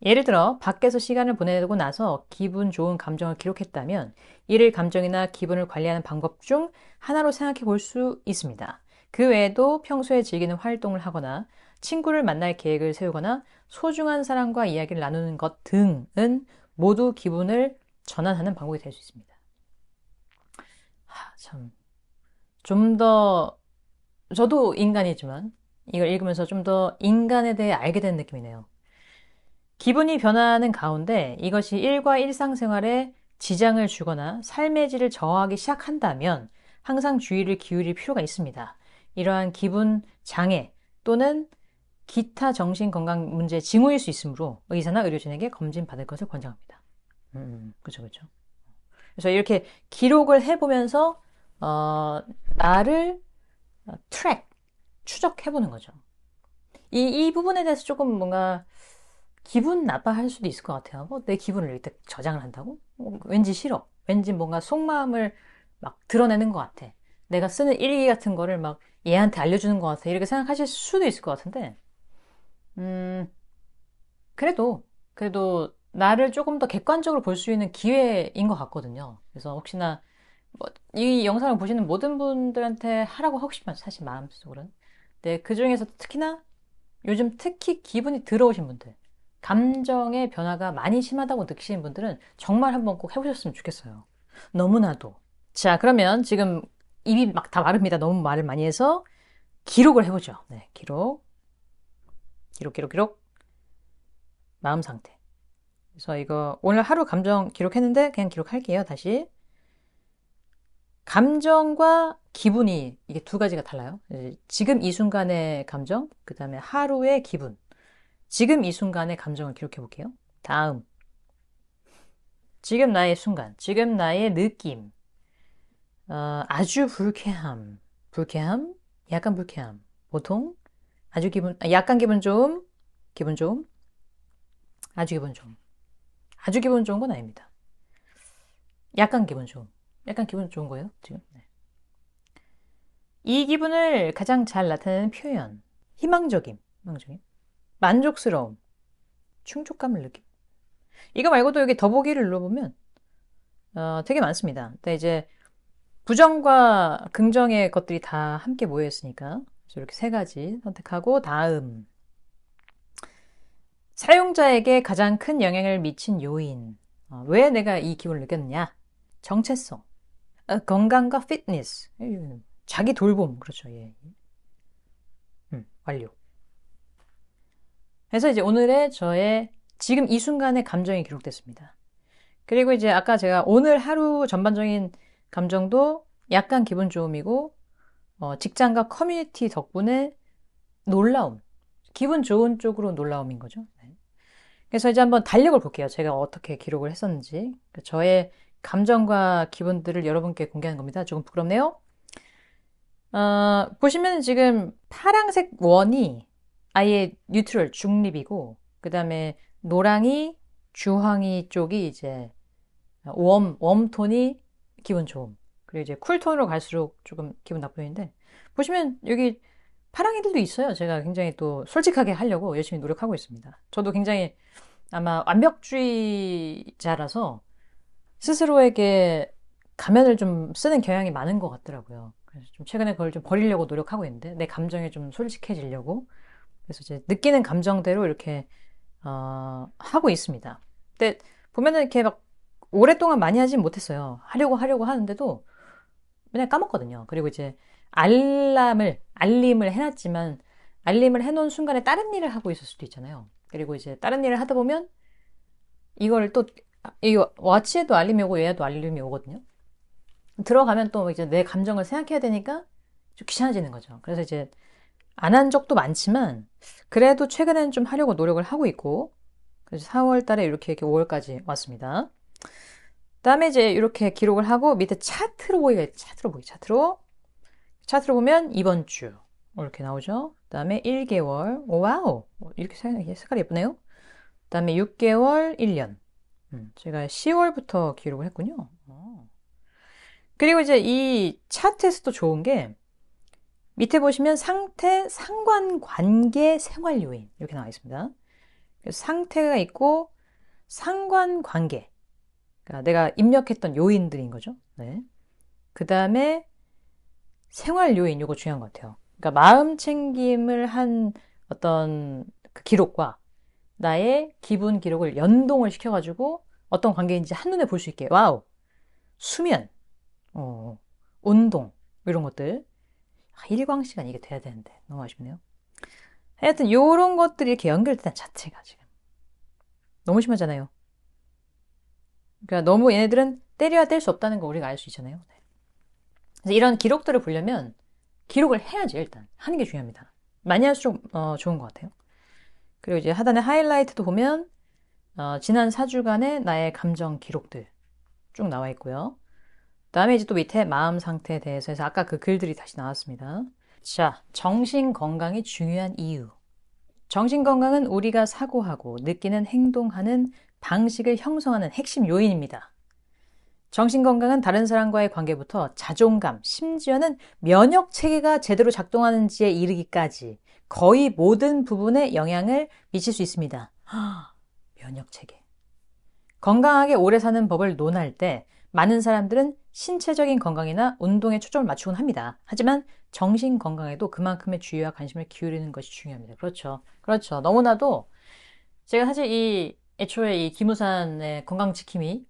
예를 들어 밖에서 시간을 보내고 나서 기분 좋은 감정을 기록했다면 이를 감정이나 기분을 관리하는 방법 중 하나로 생각해 볼 수 있습니다. 그 외에도 평소에 즐기는 활동을 하거나 친구를 만날 계획을 세우거나 소중한 사람과 이야기를 나누는 것 등은 모두 기분을 전환하는 방법이 될 수 있습니다. 참, 좀 더 저도 인간이지만 이걸 읽으면서 좀 더 인간에 대해 알게 된 느낌이네요. 기분이 변하는 가운데 이것이 일과 일상생활에 지장을 주거나 삶의 질을 저하하기 시작한다면 항상 주의를 기울일 필요가 있습니다. 이러한 기분 장애 또는 기타 정신건강 문제의 징후일 수 있으므로 의사나 의료진에게 검진받을 것을 권장합니다. 그렇죠, 그렇죠. 그래서 이렇게 기록을 해보면서 나를 트랙, 추적해보는 거죠. 이 부분에 대해서 조금 뭔가 기분 나빠할 수도 있을 것 같아요. 내 기분을 이렇게 저장을 한다고? 왠지 싫어. 왠지 뭔가 속마음을 막 드러내는 것 같아. 내가 쓰는 일기 같은 거를 막 얘한테 알려주는 것 같아. 이렇게 생각하실 수도 있을 것 같은데, 그래도 나를 조금 더 객관적으로 볼 수 있는 기회인 것 같거든요. 그래서 혹시나 이 영상을 보시는 모든 분들한테 하라고 하고 싶어요. 사실 마음속으로는. 근데 그 중에서 특히나 요즘 특히 기분이 더러우신 분들, 감정의 변화가 많이 심하다고 느끼시는 분들은 정말 한번 꼭 해보셨으면 좋겠어요. 너무나도. 자, 그러면 지금 입이 막 다 마릅니다. 너무 말을 많이 해서 기록을 해보죠. 네, 기록. 기록. 마음 상태. 그래서 이거 오늘 하루 감정 기록했는데 그냥 기록할게요. 다시. 감정과 기분이 이게 두 가지가 달라요. 지금 이 순간의 감정, 그 다음에 하루의 기분. 지금 이 순간의 감정을 기록해 볼게요. 다음. 지금 나의 순간, 지금 나의 느낌. 아주 불쾌함. 불쾌함? 약간 불쾌함. 보통? 약간 기분 좋음. 기분 좋음. 아주 기분 좋음. 아주 기분 좋은 건 아닙니다. 약간 기분 좋음. 약간 기분 좋은 거예요, 지금. 네. 이 기분을 가장 잘 나타내는 표현. 희망적임. 만족스러움. 충족감을 느낌. 이거 말고도 여기 더보기를 눌러보면 되게 많습니다. 근데 이제 부정과 긍정의 것들이 다 함께 모여 있으니까 이렇게 세 가지 선택하고 다음. 사용자에게 가장 큰 영향을 미친 요인. 왜 내가 이 기분을 느꼈느냐? 정체성, 건강과 피트니스, 자기 돌봄. 그렇죠. 예. 완료. 그래서 이제 오늘의 저의 지금 이 순간의 감정이 기록됐습니다. 그리고 이제 아까 제가 오늘 하루 전반적인 감정도 약간 기분 좋음이고 직장과 커뮤니티 덕분에 놀라움, 기분 좋은 쪽으로 놀라움인 거죠. 네. 그래서 이제 한번 달력을 볼게요. 제가 어떻게 기록을 했었는지. 저의 감정과 기분들을 여러분께 공개하는 겁니다. 조금 부끄럽네요. 보시면 지금 파란색 원이 아예 뉴트럴, 중립이고, 그 다음에 노랑이, 주황이 쪽이 이제 웜톤이 기분 좋음. 그리고 이제 쿨톤으로 갈수록 조금 기분 나쁘는데, 보시면 여기 파랑이들도 있어요. 제가 굉장히 또 솔직하게 하려고 열심히 노력하고 있습니다. 저도 굉장히 아마 완벽주의자라서 스스로에게 가면을 좀 쓰는 경향이 많은 것 같더라고요. 그래서 좀 최근에 그걸 좀 버리려고 노력하고 있는데, 내 감정에 좀 솔직해지려고. 그래서 이제 느끼는 감정대로 이렇게 하고 있습니다. 근데 보면은 이렇게 막 오랫동안 많이 하진 못했어요. 하려고 하는데도 맨날 까먹거든요. 그리고 이제 알림을 해놨지만, 알림을 해놓은 순간에 다른 일을 하고 있을 수도 있잖아요. 그리고 이제 다른 일을 하다 보면, 이걸 또, 이거 워치에도 알림이 오고 얘에도 알림이 오거든요. 들어가면 또 이제 내 감정을 생각해야 되니까 좀 귀찮아지는 거죠. 그래서 이제 안 한 적도 많지만, 그래도 최근에는 좀 하려고 노력을 하고 있고, 그래서 4월 달에 이렇게 5월까지 왔습니다. 다음에 이제 이렇게 기록을 하고 밑에 차트로 보면 이번 주 이렇게 나오죠. 그다음에 1개월, 와우, 이렇게 색깔이 예쁘네요. 그다음에 6개월, 1년. 제가 10월부터 기록을 했군요. 그리고 이제 이 차트에서도 좋은 게 밑에 보시면 상태, 상관관계, 생활 요인 이렇게 나와 있습니다. 그래서 상태가 있고 상관관계, 그러니까 내가 입력했던 요인들인 거죠. 네. 그 다음에 생활 요인, 이거 중요한 것 같아요. 그러니까 마음 챙김을 한 어떤 그 기록과 나의 기분 기록을 연동을 시켜가지고 어떤 관계인지 한눈에 볼 수 있게. 와우. 수면, 운동, 이런 것들. 일광시간 이게 돼야 되는데 너무 아쉽네요. 하여튼 이런 것들이 이렇게 연결된 자체가 지금 너무 심하잖아요. 그러니까 너무 얘네들은 때려야 뗄 수 없다는 거 우리가 알 수 있잖아요. 네. 그래서 이런 기록들을 보려면 기록을 해야지. 일단 하는 게 중요합니다. 많이 할수록 좋은 것 같아요. 그리고 이제 하단에 하이라이트도 보면 지난 4주간의 나의 감정 기록들 쭉 나와 있고요. 그다음에 이제 또 밑에 마음 상태에 대해서 해서 아까 그 글들이 다시 나왔습니다. 자, 정신 건강이 중요한 이유. 정신 건강은 우리가 사고하고 느끼는 행동하는 방식을 형성하는 핵심 요인입니다. 정신 건강은 다른 사람과의 관계부터 자존감, 심지어는 면역 체계가 제대로 작동하는지에 이르기까지 거의 모든 부분에 영향을 미칠 수 있습니다. 면역 체계. 건강하게 오래 사는 법을 논할 때 많은 사람들은 신체적인 건강이나 운동에 초점을 맞추곤 합니다. 하지만 정신 건강에도 그만큼의 주의와 관심을 기울이는 것이 중요합니다. 그렇죠. 그렇죠. 너무나도 제가 사실 애초에 이 김우산의 건강지킴이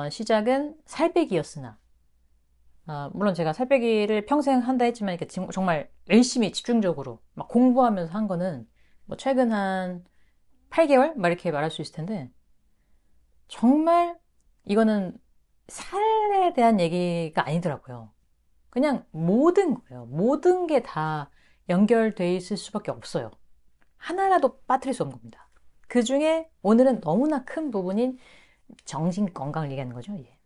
시작은 살 빼기였으나 물론 제가 살 빼기를 평생 한다 했지만 이렇게 정말 열심히 집중적으로 막 공부하면서 한 거는 뭐 최근 한 8개월? 막 이렇게 말할 수 있을 텐데 정말 이거는 살에 대한 얘기가 아니더라고요. 그냥 모든 거예요. 모든 게 다 연결돼 있을 수밖에 없어요. 하나라도 빠뜨릴 수 없는 겁니다. 그 중에 오늘은 너무나 큰 부분인 정신 건강을 얘기하는 거죠. 예.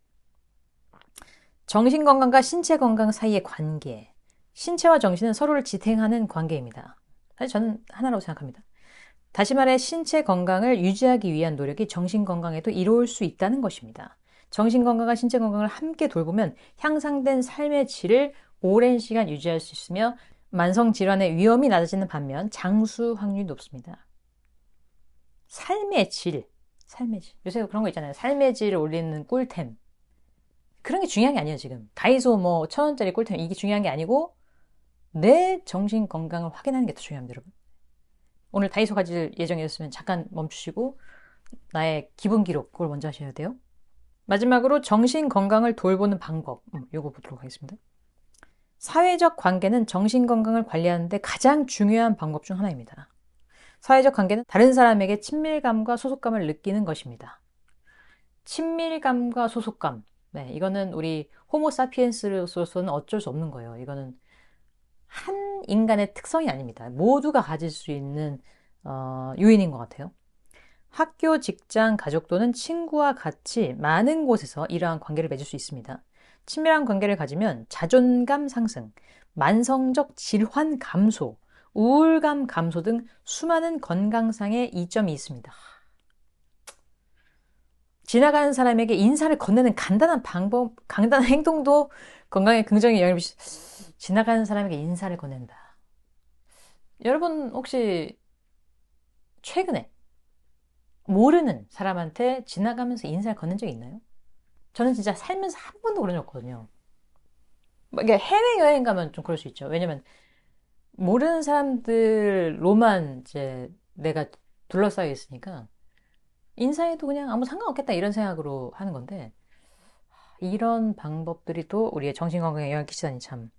정신 건강과 신체 건강 사이의 관계. 신체와 정신은 서로를 지탱하는 관계입니다. 사실 저는 하나라고 생각합니다. 다시 말해 신체 건강을 유지하기 위한 노력이 정신 건강에도 이로울 수 있다는 것입니다. 정신 건강과 신체 건강을 함께 돌보면 향상된 삶의 질을 오랜 시간 유지할 수 있으며 만성 질환의 위험이 낮아지는 반면 장수 확률이 높습니다. 삶의 질. 요새 그런 거 있잖아요. 삶의 질을 올리는 꿀템. 그런 게 중요한 게 아니에요, 지금. 다이소 뭐 1,000원짜리 꿀템 이게 중요한 게 아니고 내 정신 건강을 확인하는 게 더 중요합니다, 여러분. 오늘 다이소 가질 예정이었으면 잠깐 멈추시고 나의 기분 기록 그걸 먼저 하셔야 돼요. 마지막으로 정신 건강을 돌보는 방법 요거 보도록 하겠습니다. 사회적 관계는 정신 건강을 관리하는 데 가장 중요한 방법 중 하나입니다. 사회적 관계는 다른 사람에게 친밀감과 소속감을 느끼는 것입니다. 친밀감과 소속감. 네, 이거는 우리 호모사피엔스로서는 어쩔 수 없는 거예요. 이거는 한 인간의 특성이 아닙니다. 모두가 가질 수 있는 요인인 것 같아요. 학교, 직장, 가족 또는 친구와 같이 많은 곳에서 이러한 관계를 맺을 수 있습니다. 친밀한 관계를 가지면 자존감 상승, 만성적 질환 감소, 우울감 감소 등 수많은 건강상의 이점이 있습니다. 지나가는 사람에게 인사를 건네는 간단한 방법, 간단한 행동도 건강에 긍정의 영향을 지나가는 사람에게 인사를 건넨다. 여러분 혹시 최근에 모르는 사람한테 지나가면서 인사를 건넨 적이 있나요? 저는 진짜 살면서 한 번도 그런 적 없거든요. 이게 해외여행 가면 좀 그럴 수 있죠. 왜냐면 모르는 사람들로만 이제 내가 둘러싸여 있으니까 인사해도 그냥 아무 상관없겠다 이런 생각으로 하는 건데 이런 방법들이 또 우리의 정신건강에 영향을 끼치다니 참.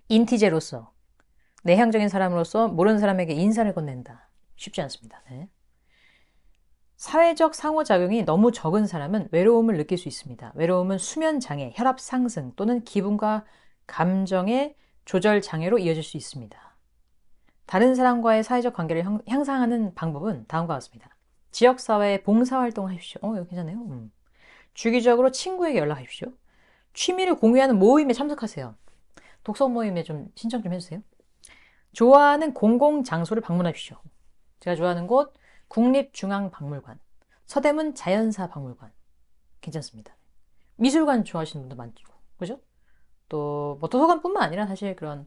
인티제로서 내향적인 사람으로서 모르는 사람에게 인사를 건넨다. 쉽지 않습니다. 네. 사회적 상호작용이 너무 적은 사람은 외로움을 느낄 수 있습니다. 외로움은 수면 장애, 혈압 상승 또는 기분과 감정의 조절 장애로 이어질 수 있습니다. 다른 사람과의 사회적 관계를 향상하는 방법은 다음과 같습니다. 지역사회에 봉사활동을 하십시오. 이거 괜찮네요. 주기적으로 친구에게 연락하십시오. 취미를 공유하는 모임에 참석하세요. 독서 모임에 좀 신청 좀 해주세요. 좋아하는 공공장소를 방문하십시오. 제가 좋아하는 곳 국립중앙박물관, 서대문 자연사박물관 괜찮습니다. 미술관 좋아하시는 분도 많죠. 그죠? 또 뭐 도서관뿐만 아니라 사실 그런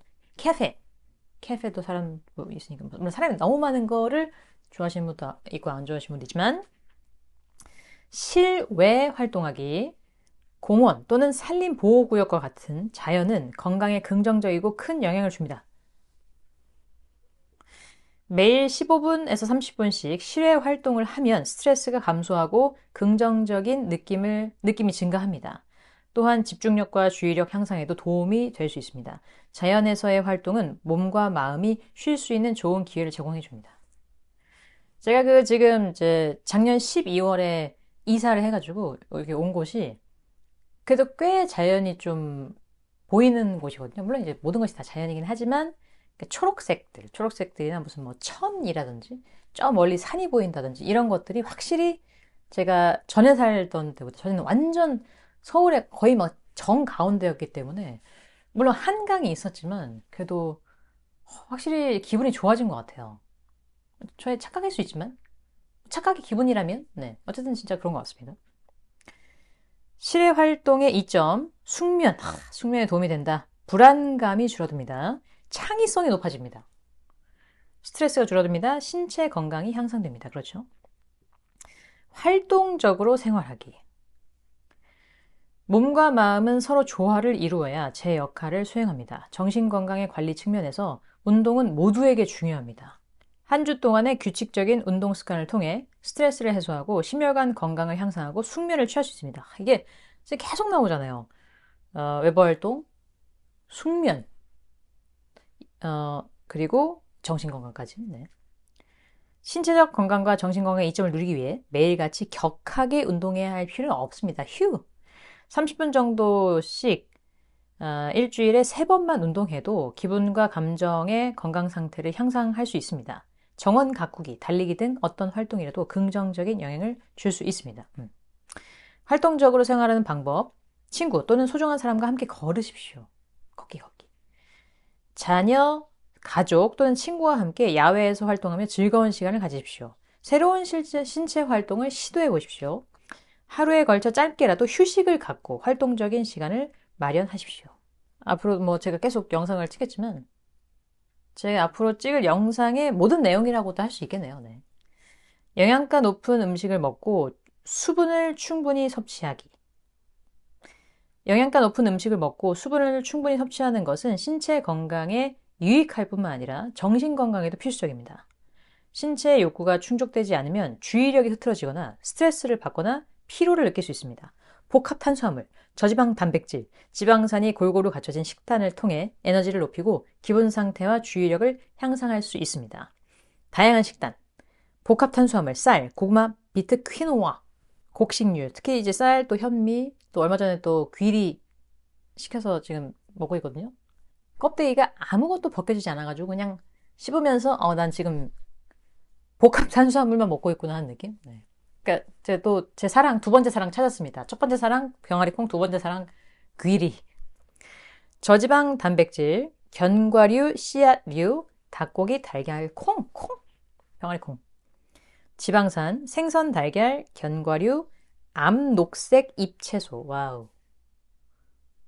카페도 사람 있으니까 물론 사람이 너무 많은 거를 좋아하시는 분도 있고 안 좋아하시는 분도 있지만 실외 활동하기, 공원 또는 산림보호구역과 같은 자연은 건강에 긍정적이고 큰 영향을 줍니다. 매일 15분에서 30분씩 실외 활동을 하면 스트레스가 감소하고 긍정적인 느낌이 증가합니다. 또한 집중력과 주의력 향상에도 도움이 될 수 있습니다. 자연에서의 활동은 몸과 마음이 쉴 수 있는 좋은 기회를 제공해 줍니다. 제가 지금 이제 작년 12월에 이사를 해가지고 여기 온 곳이 그래도 꽤 자연이 좀 보이는 곳이거든요. 물론 이제 모든 것이 다 자연이긴 하지만 초록색들이나 무슨 뭐 천이라든지 저 멀리 산이 보인다든지 이런 것들이 확실히 제가 전에 살던 때보다 저는 완전 서울에 거의 막 정가운데였기 때문에 물론 한강이 있었지만 그래도 확실히 기분이 좋아진 것 같아요. 저의 착각일 수 있지만 착각이 기분이라면 네 어쨌든 진짜 그런 것 같습니다. 실외 활동의 이점 숙면에 도움이 된다. 불안감이 줄어듭니다. 창의성이 높아집니다. 스트레스가 줄어듭니다. 신체 건강이 향상됩니다. 그렇죠? 활동적으로 생활하기. 몸과 마음은 서로 조화를 이루어야 제 역할을 수행합니다. 정신건강의 관리 측면에서 운동은 모두에게 중요합니다. 한 주 동안의 규칙적인 운동 습관을 통해 스트레스를 해소하고 심혈관 건강을 향상하고 숙면을 취할 수 있습니다. 이게 계속 나오잖아요. 외부 활동, 숙면, 그리고 정신건강까지. 네. 신체적 건강과 정신건강의 이점을 누리기 위해 매일같이 격하게 운동해야 할 필요는 없습니다. 30분 정도씩 일주일에 3번만 운동해도 기분과 감정의 건강 상태를 향상할 수 있습니다. 정원 가꾸기, 달리기 등 어떤 활동이라도 긍정적인 영향을 줄 수 있습니다. 활동적으로 생활하는 방법, 친구 또는 소중한 사람과 함께 걸으십시오. 걷기. 자녀, 가족 또는 친구와 함께 야외에서 활동하며 즐거운 시간을 가지십시오. 새로운 신체 활동을 시도해 보십시오. 하루에 걸쳐 짧게라도 휴식을 갖고 활동적인 시간을 마련하십시오. 앞으로 제가 계속 영상을 찍겠지만 제가 앞으로 찍을 영상의 모든 내용이라고도 할 수 있겠네요. 네. 영양가 높은 음식을 먹고 수분을 충분히 섭취하기. 영양가 높은 음식을 먹고 수분을 충분히 섭취하는 것은 신체 건강에 유익할 뿐만 아니라 정신 건강에도 필수적입니다. 신체의 욕구가 충족되지 않으면 주의력이 흐트러지거나 스트레스를 받거나 피로를 느낄 수 있습니다. 복합 탄수화물, 저지방 단백질, 지방산이 골고루 갖춰진 식단을 통해 에너지를 높이고 기분 상태와 주의력을 향상할 수 있습니다. 다양한 식단, 복합 탄수화물, 쌀, 고구마, 비트, 퀴노아, 곡식류, 특히 이제 쌀, 또 현미, 또 얼마 전에 또 귀리 시켜서 지금 먹고 있거든요. 껍데기가 아무것도 벗겨지지 않아가지고 그냥 씹으면서 난 지금 복합 탄수화물만 먹고 있구나 하는 느낌? 네. 그러니까 제가 또 제 사랑, 두 번째 사랑 찾았습니다. 첫 번째 사랑 병아리콩, 두 번째 사랑 귀리. 저지방 단백질, 견과류, 씨앗류, 닭고기, 달걀, 콩, 병아리콩. 지방산, 생선, 달걀, 견과류, 암녹색 잎채소. 와우.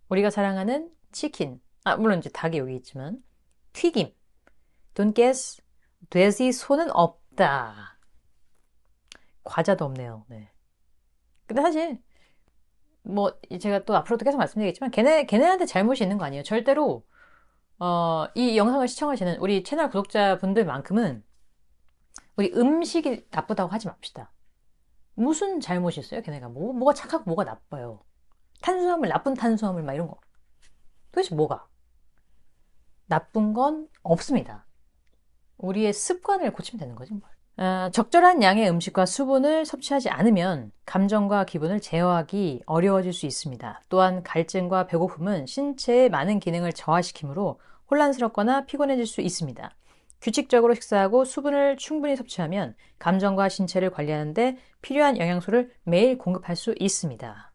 우리가 사랑하는 치킨. 물론 이제 닭이 여기 있지만 튀김. Don't guess. 돼지 소는 없다. 과자도 없네요. 네. 근데 사실 제가 또 앞으로도 계속 말씀드리겠지만 걔네한테 잘못이 있는 거 아니에요. 절대로 이 영상을 시청하시는 우리 채널 구독자분들만큼은 우리 음식이 나쁘다고 하지 맙시다. 무슨 잘못이 있어요? 걔네가 뭐가 착하고 뭐가 나빠요? 탄수화물, 나쁜 탄수화물 막 이런 거. 도대체 뭐가? 나쁜 건 없습니다. 우리의 습관을 고치면 되는 거지 뭘. 적절한 양의 음식과 수분을 섭취하지 않으면 감정과 기분을 제어하기 어려워질 수 있습니다. 또한 갈증과 배고픔은 신체의 많은 기능을 저하시키므로 혼란스럽거나 피곤해질 수 있습니다. 규칙적으로 식사하고 수분을 충분히 섭취하면 감정과 신체를 관리하는데 필요한 영양소를 매일 공급할 수 있습니다.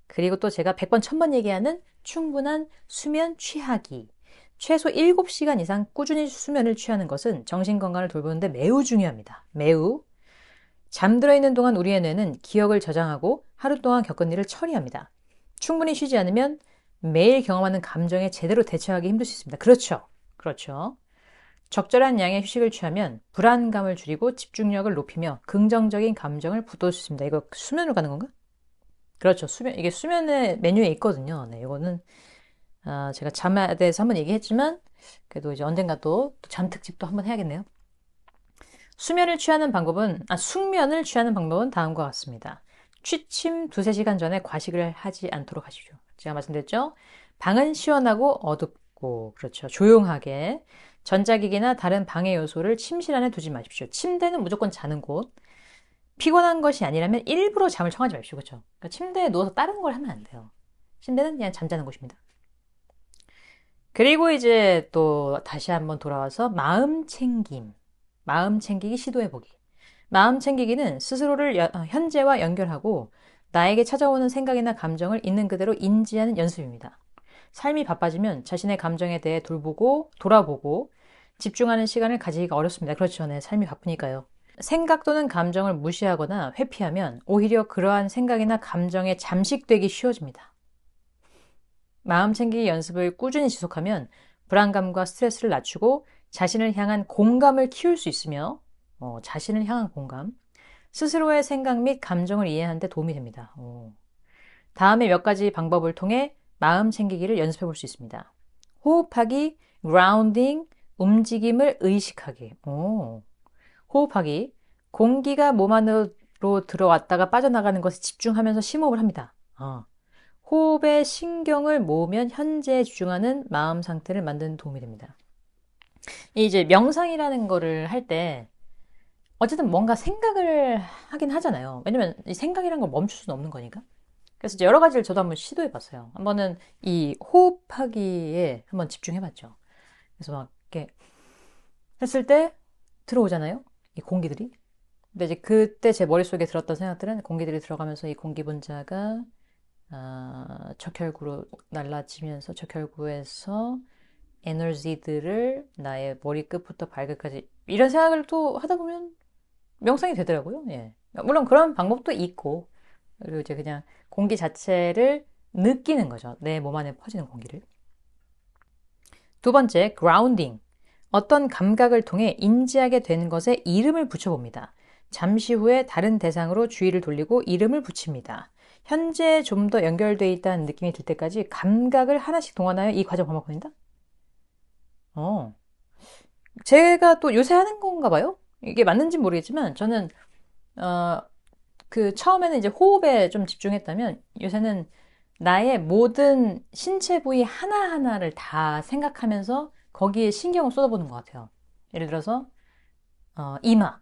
그리고 또 제가 100번, 1000번 얘기하는 충분한 수면 취하기. 최소 7시간 이상 꾸준히 수면을 취하는 것은 정신건강을 돌보는데 매우 중요합니다. 매우. 잠들어 있는 동안 우리의 뇌는 기억을 저장하고 하루 동안 겪은 일을 처리합니다. 충분히 쉬지 않으면 매일 경험하는 감정에 제대로 대처하기 힘들 수 있습니다. 그렇죠. 그렇죠. 적절한 양의 휴식을 취하면 불안감을 줄이고 집중력을 높이며 긍정적인 감정을 북돋을 수 있습니다. 이거 수면으로 가는 건가? 그렇죠. 이게 수면의 메뉴에 있거든요. 네, 이거는 제가 잠에 대해서 한번 얘기했지만 그래도 이제 언젠가 또 잠 특집도 한번 해야겠네요. 숙면을 취하는 방법은 다음과 같습니다. 취침 2-3시간 전에 과식을 하지 않도록 하십시오. 제가 말씀드렸죠? 방은 시원하고 어둡고, 그렇죠. 조용하게. 전자기기나 다른 방해 요소를 침실 안에 두지 마십시오. 침대는 무조건 자는 곳. 피곤한 것이 아니라면 일부러 잠을 청하지 마십시오. 그렇죠? 그러니까 침대에 누워서 다른 걸 하면 안 돼요. 침대는 그냥 잠자는 곳입니다. 그리고 이제 또 다시 한번 돌아와서 마음 챙기기 시도해보기. 마음 챙기기는 스스로를 현재와 연결하고 나에게 찾아오는 생각이나 감정을 있는 그대로 인지하는 연습입니다. 삶이 바빠지면 자신의 감정에 대해 돌아보고 집중하는 시간을 가지기가 어렵습니다. 그렇죠. 네, 삶이 바쁘니까요. 생각 또는 감정을 무시하거나 회피하면 오히려 그러한 생각이나 감정에 잠식되기 쉬워집니다. 마음 챙기기 연습을 꾸준히 지속하면 불안감과 스트레스를 낮추고 자신을 향한 공감을 키울 수 있으며 자신을 향한 공감, 스스로의 생각 및 감정을 이해하는 데 도움이 됩니다. 다음에 몇 가지 방법을 통해 마음 챙기기를 연습해 볼 수 있습니다. 호흡하기, grounding, 움직임을 의식하기. 호흡하기, 공기가 몸 안으로 들어왔다가 빠져나가는 것에 집중하면서 심호흡을 합니다. 호흡에 신경을 모으면 현재에 집중하는 마음 상태를 만드는 도움이 됩니다. 이제 명상이라는 거를 할 때 어쨌든 뭔가 생각을 하긴 하잖아요. 왜냐면 이 생각이라는 걸 멈출 수는 없는 거니까. 그래서 이제 여러 가지를 저도 한번 시도해 봤어요. 한 번은 이 호흡하기에 한번 집중해 봤죠. 그래서 막 이렇게 했을 때 들어오잖아요. 이 공기들이. 근데 이제 그때 제 머릿속에 들었던 생각들은 공기들이 들어가면서 이 공기 분자가 적혈구로 날라지면서 적혈구에서 에너지들을 나의 머리끝부터 발끝까지 이런 생각을 또 하다 보면 명상이 되더라고요. 예. 물론 그런 방법도 있고 그리고 이제 그냥 공기 자체를 느끼는 거죠. 내 몸 안에 퍼지는 공기를. 두 번째, grounding. 어떤 감각을 통해 인지하게 되는 것에 이름을 붙여봅니다. 잠시 후에 다른 대상으로 주의를 돌리고 이름을 붙입니다. 현재에 좀 더 연결되어 있다는 느낌이 들 때까지 감각을 하나씩 동원하여 이 과정 반복합니다. 제가 또 요새 하는 건가 봐요? 이게 맞는지 모르겠지만 저는 처음에는 이제 호흡에 좀 집중했다면 요새는 나의 모든 신체 부위 하나하나를 다 생각하면서 거기에 신경을 쏟아보는 것 같아요. 예를 들어서 이마.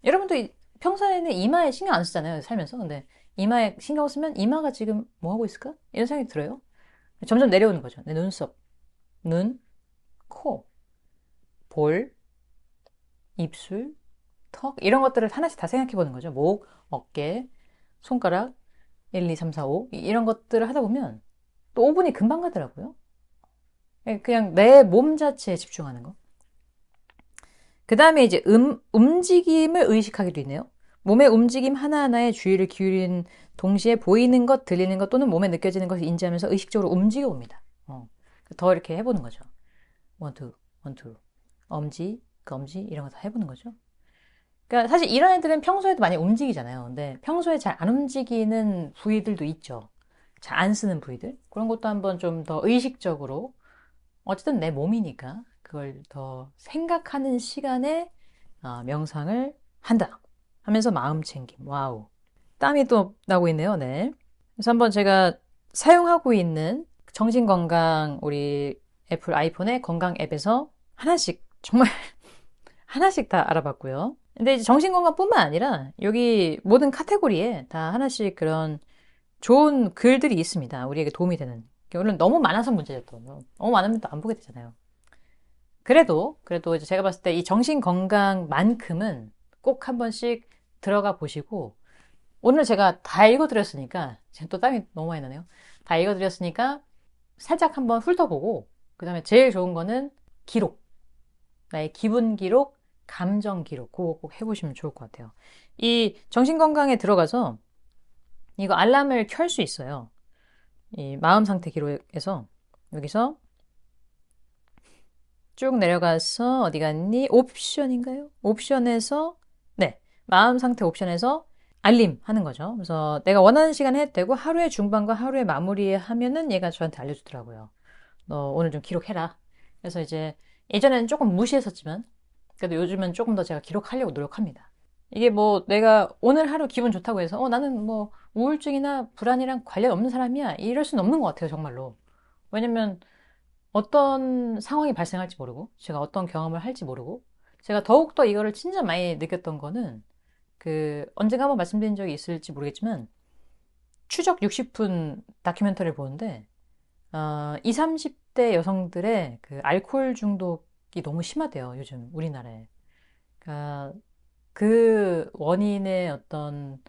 여러분도 평소에는 이마에 신경 안 쓰잖아요. 살면서. 근데 이마에 신경 쓰면 이마가 지금 뭐 하고 있을까? 이런 생각이 들어요. 점점 내려오는 거죠. 내 눈썹, 눈, 코, 볼, 입술, 턱 이런 것들을 하나씩 다 생각해 보는 거죠. 목, 어깨, 손가락 1, 2, 3, 4, 5 이런 것들을 하다 보면 또 5분이 금방 가더라고요. 그냥 내 몸 자체에 집중하는 거. 그 다음에 이제 움직임을 의식하기도 있네요. 몸의 움직임 하나하나에 주의를 기울인 동시에 보이는 것, 들리는 것 또는 몸에 느껴지는 것을 인지하면서 의식적으로 움직여 봅니다. 더 이렇게 해보는 거죠. 원투, 원투, 엄지, 검지 이런 거 다 해보는 거죠. 그러니까 사실 이런 애들은 평소에도 많이 움직이잖아요. 근데 평소에 잘 안 움직이는 부위들도 있죠. 잘 안 쓰는 부위들. 그런 것도 한번 좀 더 의식적으로 어쨌든 내 몸이니까 그걸 더 생각하는 시간에 명상을 한다 하면서 마음 챙김. 와우. 땀이 또 나고 있네요. 네. 그래서 한번 제가 사용하고 있는 정신건강 우리 애플 아이폰의 건강 앱에서 하나씩 정말 하나씩 다 알아봤고요. 근데 이제 정신건강뿐만 아니라 여기 모든 카테고리에 다 하나씩 그런 좋은 글들이 있습니다. 우리에게 도움이 되는. 물론 너무 많아서 문제죠. 또 너무 많으면 또 안 보게 되잖아요. 그래도 이제 제가 봤을 때 이 정신건강만큼은 꼭 한 번씩 들어가 보시고 오늘 제가 다 읽어드렸으니까 지금 또 땀이 너무 많이 나네요. 다 읽어드렸으니까 살짝 한번 훑어보고 그 다음에 제일 좋은 거는 기록. 나의 기분 기록, 감정 기록 그거 꼭 해보시면 좋을 것 같아요. 이 정신건강에 들어가서 이거 알람을 켤 수 있어요. 이 마음 상태 기록에서 여기서 쭉 내려가서 어디 갔니? 옵션인가요? 옵션에서 네 마음 상태 옵션에서 알림 하는 거죠. 그래서 내가 원하는 시간에 해도 되고 하루의 중반과 하루의 마무리에 하면은 얘가 저한테 알려주더라고요. 너 오늘 좀 기록해라. 그래서 이제 예전에는 조금 무시했었지만 그래도 요즘은 조금 더 제가 기록하려고 노력합니다. 이게 뭐 내가 오늘 하루 기분 좋다고 해서 나는 뭐 우울증이나 불안이랑 관련 없는 사람이야 이럴 수는 없는 것 같아요 정말로. 왜냐면 어떤 상황이 발생할지 모르고 제가 어떤 경험을 할지 모르고 제가 더욱더 이거를 진짜 많이 느꼈던 거는 언젠가 한번 말씀드린 적이 있을지 모르겠지만 추적 60분 다큐멘터리를 보는데 20, 30대 여성들의 알코올 중독이 너무 심하대요 요즘 우리나라에. 그러니까 그 원인의 어떤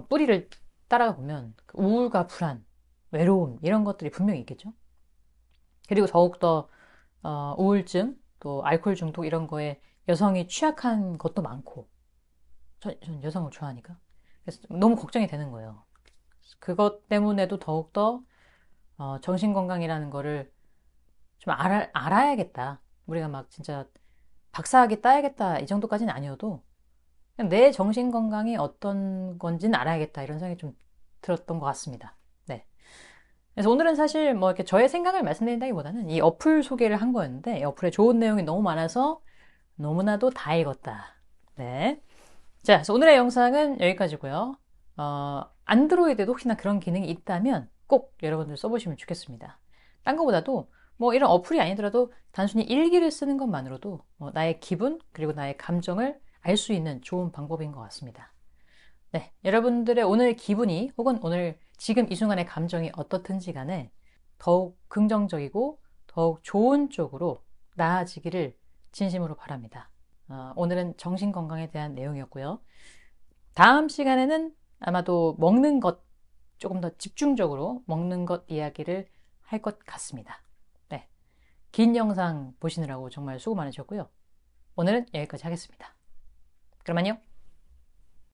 뿌리를 따라가 보면 우울과 불안, 외로움 이런 것들이 분명히 있겠죠. 그리고 더욱더 우울증, 또 알코올 중독 이런 거에 여성이 취약한 것도 많고 전 여성을 좋아하니까 그래서 너무 걱정이 되는 거예요. 그것 때문에도 더욱더 정신건강이라는 거를 좀 알아야겠다. 우리가 막 진짜 박사학위 따야겠다 이 정도까지는 아니어도 그냥 내 정신건강이 어떤 건지는 알아야겠다 이런 생각이 좀 들었던 것 같습니다. 네. 그래서 오늘은 사실 뭐 이렇게 저의 생각을 말씀드린다기보다는 이 어플 소개를 한 거였는데 이 어플에 좋은 내용이 너무 많아서 너무나도 다 읽었다. 네. 자, 그래서 오늘의 영상은 여기까지고요. 안드로이드에도 혹시나 그런 기능이 있다면 꼭 여러분들 써보시면 좋겠습니다. 딴 거보다도 뭐 이런 어플이 아니더라도 단순히 일기를 쓰는 것만으로도 나의 기분 그리고 나의 감정을 알 수 있는 좋은 방법인 것 같습니다. 네, 여러분들의 오늘 기분이 혹은 오늘 지금 이 순간의 감정이 어떻든지 간에 더욱 긍정적이고 더욱 좋은 쪽으로 나아지기를 진심으로 바랍니다. 오늘은 정신건강에 대한 내용이었고요. 다음 시간에는 아마도 먹는 것 조금 더 집중적으로 먹는 것 이야기를 할 것 같습니다. 네, 긴 영상 보시느라고 정말 수고 많으셨고요. 오늘은 여기까지 하겠습니다. 그럼 안녕.